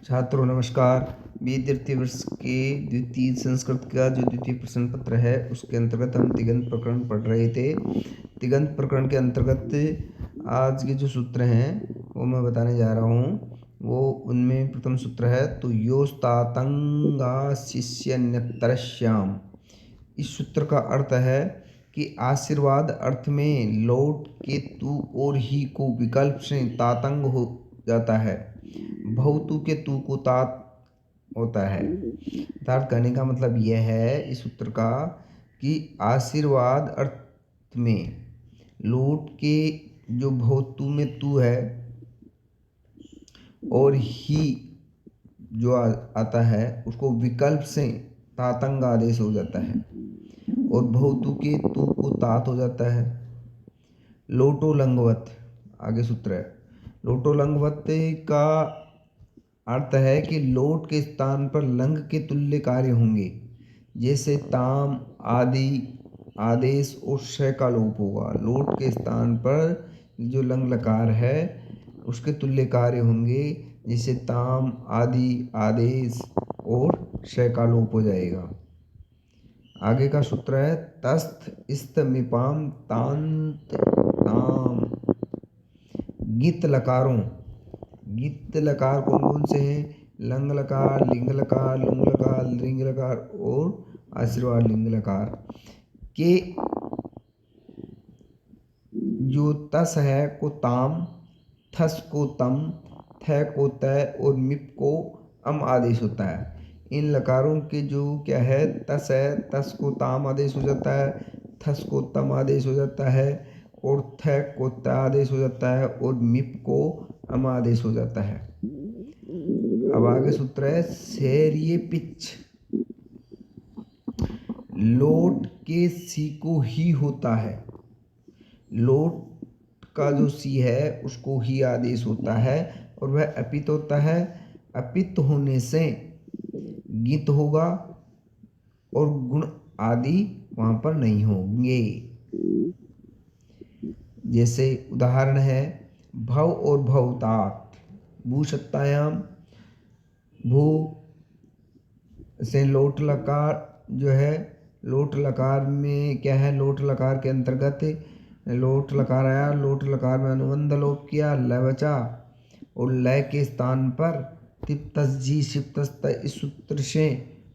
छात्रों नमस्कार। विद्यार्थी वर्ष के द्वितीय संस्कृत का जो द्वितीय प्रश्न पत्र है उसके अंतर्गत हम तिगंत प्रकरण पढ़ रहे थे। तिगंत प्रकरण के अंतर्गत आज के जो सूत्र हैं वो मैं बताने जा रहा हूँ। वो उनमें प्रथम सूत्र है तो योस्तातंगा शिष्यन्यतरश्याम। इस सूत्र का अर्थ है कि आशीर्वाद अर्थ में लौट के तू और ही को विकल्प से तातंग हो जाता है। बहुतु के तू को तात होता है। अर्थात कहने का मतलब यह है इस सूत्र का कि आशीर्वाद अर्थ में लौट के जो बहुतु में तू है और ही जो आता है उसको विकल्प से तातंग आदेश हो जाता है और बहुतु के तू को तात हो जाता है। लोटो लंगवत आगे सूत्र है। लोटो लंगवत का अर्थ है कि लोट के स्थान पर लंग के तुल्य कार्य होंगे, जैसे ताम आदि आदेश और श का लोप होगा। लोट के स्थान पर जो लंग लकार है उसके तुल्य कार्य होंगे, जैसे ताम आदि आदेश और श का लोप हो जाएगा। आगे का सूत्र है तस्थ इस्त मिपाम तांत ताम। गीत लकारों, गीत लकार कौन कौन से हैं? लंग लकार, लिंग लकार, लुंग लकार, लिंग लकार और आशीर्वाद लिंग लकार के जो तस है को ताम, थस को तम, थ को तय और मिप को अम आदेश होता है। इन लकारों के जो क्या है तस है, तस को ताम आदेश हो जाता है, थस को तम आदेश हो जाता है और थ को त आदेश हो जाता है और मिप को अम आदेश हो जाता है। अब आगे सूत्र है सैरिये पिच। लोट के सी को ही होता है। लोट का जो सी है उसको ही आदेश होता है और वह अपित होता है। अपित होने से गीत होगा और गुण आदि वहां पर नहीं होंगे। जैसे उदाहरण है भव और भवतात। भू सत्तायाम भू से लोट लकार जो है, लोट लकार में क्या है, लोट लकार के अंतर्गत लोट लकार आया, लोट लकार में अनुबंध लोप किया, लय बचा और लय के स्थान पर तिप्तजी शिप्तस्त इस सूत्र से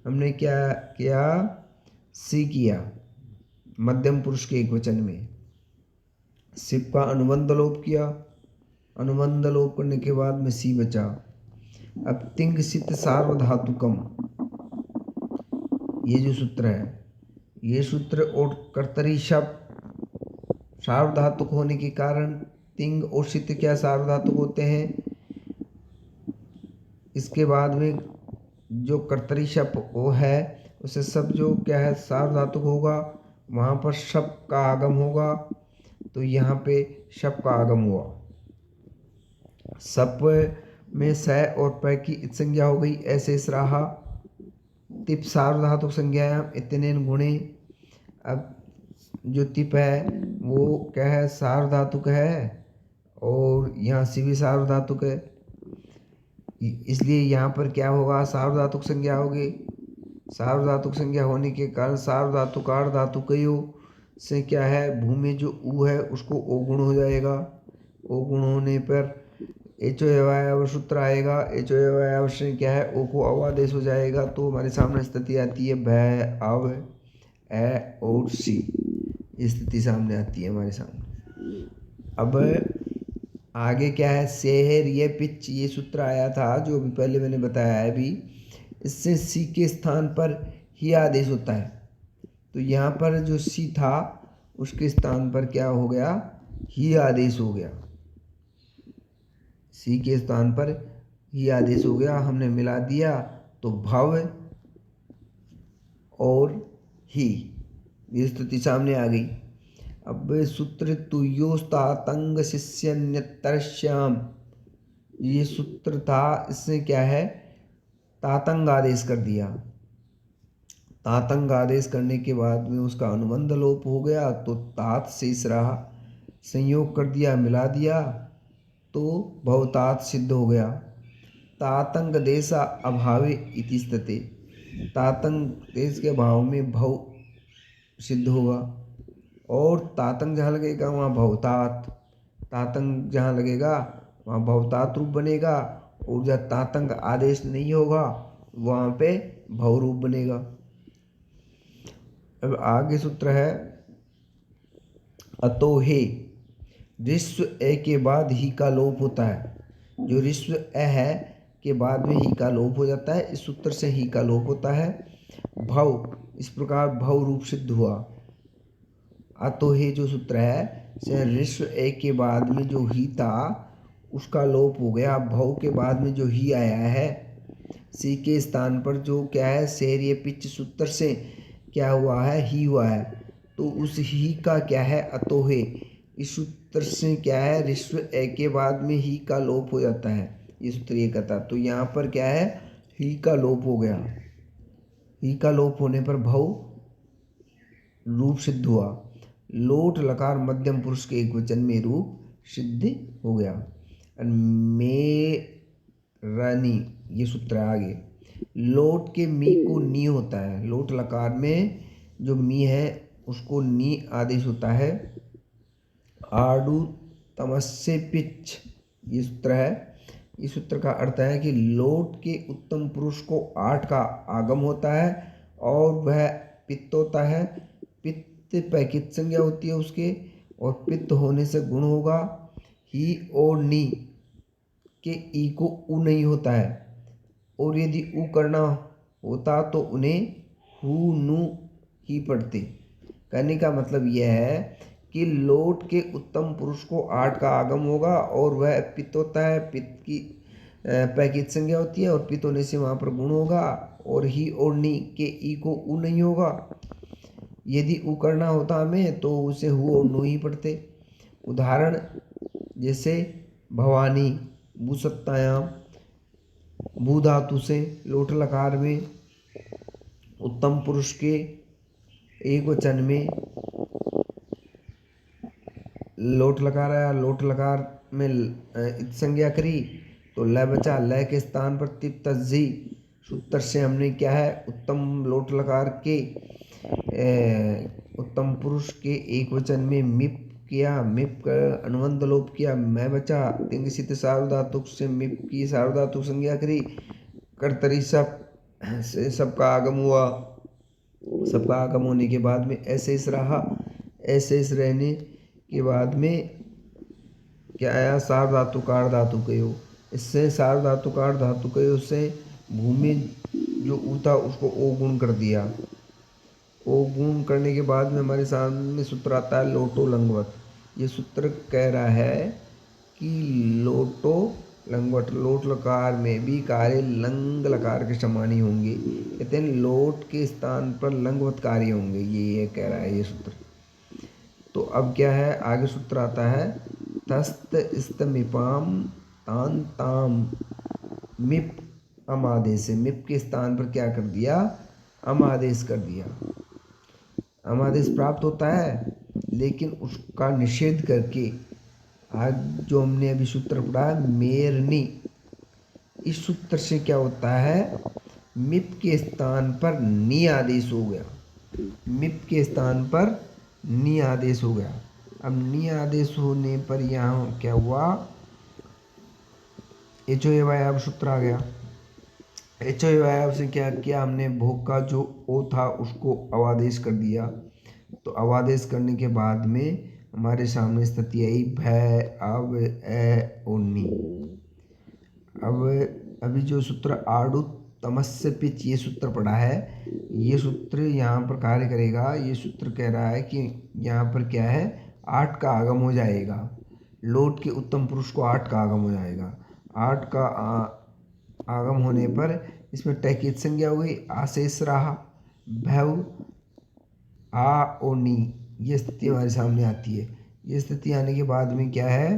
हमने क्या किया, सी किया मध्यम पुरुष के एक वचन में। सिप का अनुबंध लोप किया, अनुबंध लोप करने के बाद में सी बचा। अब तिंग सित सार्वधातुकम ये जो सूत्र है, ये सूत्र और कर्तरी शब्द सार्वधातुक होने के कारण तिंग और सित क्या सार्वधातुक होते हैं। इसके बाद में जो कर्तरी शब्द वो है उसे सब जो क्या है सार्वधातुक होगा, वहाँ पर शप का आगम होगा। तो यहाँ पे शप का आगम हुआ। सप में स और प की इत संज्ञा हो गई, ऐसे रहा। तिप सार्वधातुक संज्ञा इतने गुणे। अब जो तिप है वो क्या है सार्वधातुक है और यहाँ से भी सार्वधातुक है, इसलिए यहाँ पर क्या होगा सार्वधातुक संज्ञा होगी। सार्वधातुक संज्ञा होने के कारण सार्वधातुक धातुकयो से क्या है भू में जो ऊ है उसको ओ गुण हो जाएगा। ओ गुण होने पर एचो एवं सूत्र आएगा। एचो एवं से क्या है ओ को अवादेश हो जाएगा। तो हमारे सामने स्थिति आती है भ अव ए और सी, स्थिति सामने आती है हमारे सामने। अब आगे क्या है शहर ये पिच, ये सूत्र आया था जो अभी पहले मैंने बताया है अभी। इससे सी के स्थान पर ही आदेश होता है। तो यहाँ पर जो सी था उसके स्थान पर क्या हो गया, ही आदेश हो गया। सी के स्थान पर ही आदेश हो गया, हमने मिला दिया तो भव और ही, ये स्थिति सामने आ गई। अब सूत्र तुयोस्तातंग शिष्यन्यतरश्याम, ये सूत्र था, इससे क्या है तातंग आदेश कर दिया। तातंग आदेश करने के बाद में उसका अनुबंध लोप हो गया तो तात शेष रहा। संयोग कर दिया, मिला दिया तो भवतात सिद्ध हो गया। तातंग देशा अभावे इति स्थिते। तातंग देश के अभाव में भव सिद्ध होगा, और तातंग जहाँ लगेगा वहाँ भवतात, तातंग जहाँ लगेगा वहाँ भवतात रूप बनेगा, और जहाँ तातंग आदेश नहीं होगा वहाँ पे भव रूप बनेगा। अब आगे सूत्र है अतो हे, ऋस्व ए के बाद ही का लोप होता है। जो ऋस्व ए है के बाद में ही का लोप हो जाता है, इस सूत्र से ही का लोप होता है। भव, इस प्रकार भव रूप सिद्ध हुआ। अतो हे जो सूत्र है से ऋस्व ए के बाद में जो ही था उसका लोप हो गया। भव के बाद में जो ही आया है, सी के स्थान पर जो क्या है शेर्य पिच सूत्र से क्या हुआ है, ही हुआ है, तो उस ही का क्या है अतोहे। इस सूत्र से क्या है ऋस्व ए के बाद में ही का लोप हो जाता है, ये सूत्र ये कहता। तो यहाँ पर क्या है ही का लोप हो गया, ही का लोप होने पर भव रूप सिद्ध हुआ। लोट लकार मध्यम पुरुष के एक वचन में रूप सिद्ध हो गया। मेरनी ये सूत्र है आगे। लोट के मी को नी होता है, लोट लकार में जो मी है उसको नी आदेश होता है। आडू तमस्से पिच ये सूत्र है। इस सूत्र का अर्थ है कि लोट के उत्तम पुरुष को 8 का आगम होता है और वह पित्त होता है। पित्त पैकित संज्ञा होती है उसके, और पित्त होने से गुण होगा। ही और नी के ई को उ नहीं होता है, और यदि उ करना होता तो उन्हें हु नु ही पढ़ते। कहने का मतलब यह है कि लोट के उत्तम पुरुष को 8 का आगम होगा और वह पित्त होता है। पित्त की पैकित संज्ञा होती है, और पित्त होने से वहाँ पर गुण होगा, और ही और नी के ई को उ नहीं होगा। यदि उ करना होता हमें तो उसे हु और नु ही पढ़ते। उदाहरण जैसे भवानी, भूसत्तायाम, भू धातु से लोट लकार में उत्तम पुरुष के एक वचन में लोट लकार आया, लोट लकार में इत संज्ञा करी तो ल बचा। ल के स्थान पर तिप तज्जी सूत्र से हमने क्या है उत्तम लोट लकार के उत्तम पुरुष के एक वचन में मिप किया, मिप का अनुबंध लोप किया, मैं बचा। तिंग सित सार्वधातुक से मिप की सार्वधातुक संज्ञा करी। कर्तरी सब से सबका आगम हुआ, सबका आगम होने के बाद में ऐसे इस रहा। ऐसे इस रहने के बाद में क्या आया सार्वधातुकार धातुकयो। इससे सार्वधातुकार धातुकयो से भूमि जो ऊ था उसको ओ गुण कर दिया। ओ गुण करने के बाद में हमारे सामने सूत्र आता है लोटो लंगवत। ये सूत्र कह रहा है कि लोटो लंगवट, लोट लकार में भी कार्य लंग लकार के समान ही होंगे। कहते हैं लोट के स्थान पर लंगवत कार्य होंगे, ये कह रहा है ये सूत्र। तो अब क्या है आगे सूत्र आता है तस्त इस्तमिपाम तान ताम मिप अम आदेश से। मिप के स्थान पर क्या कर दिया अम आदेश कर दिया। अम आदेश प्राप्त होता है लेकिन उसका निषेध करके आज जो हमने अभी सूत्र पढ़ा है मेरनी, इस सूत्र से क्या होता है मिप के स्थान पर नी आदेश हो गया। मिप के स्थान पर नी आदेश हो गया। अब नी आदेश होने पर यहाँ क्या हुआ एचो एवायाव सूत्र आ गया। एचो एवायाव से क्या किया हमने भोग का जो ओ था उसको अवादेश कर दिया। तो अवादेश करने के बाद में हमारे सामने स्थिति आई भय अब ए ओनी। अब अभी जो सूत्र आड़ु तमस्य पिच ये सूत्र पढ़ा है, ये सूत्र यहाँ पर कार्य करेगा। ये सूत्र कह रहा है कि यहाँ पर क्या है 8 का आगम हो जाएगा। लोट के उत्तम पुरुष को 8 का आगम हो जाएगा। 8 का आगम होने पर इसमें टैकित संज्ञा हुई, आशेष रहा भव आ ओ नी, ये स्थिति हमारे सामने आती है। ये स्थिति आने के बाद में क्या है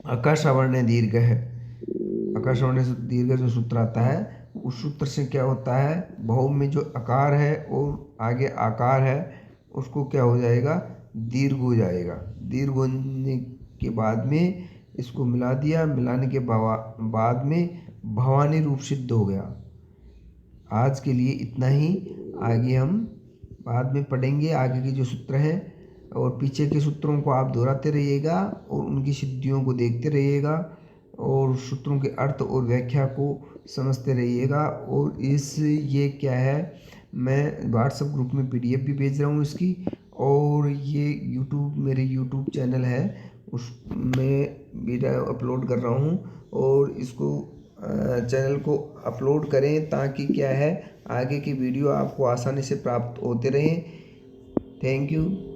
आकाश अवर्ण दीर्घ है। आकाश अवर्ण दीर्घ जो सूत्र आता है उस सूत्र से क्या होता है बहु में जो आकार है और आगे आकार है उसको क्या हो जाएगा दीर्घ हो जाएगा। दीर्घ होने के बाद में इसको मिला दिया, मिलाने के बाद में भवानी रूप सिद्ध हो गया। आज के लिए इतना ही, आगे हम बाद में पढ़ेंगे आगे के जो सूत्र है, और पीछे के सूत्रों को आप दोहराते रहिएगा और उनकी सिद्धियों को देखते रहिएगा और सूत्रों के अर्थ और व्याख्या को समझते रहिएगा। और ये क्या है, मैं व्हाट्सएप ग्रुप में PDF भी भेज रहा हूँ इसकी, और ये मेरे यूट्यूब चैनल है उसमें वीडियो अपलोड कर रहा हूँ, और इसको चैनल को अपलोड करें ताकि क्या है, आगे की वीडियो आपको आसानी से प्राप्त होते रहें। Thank you.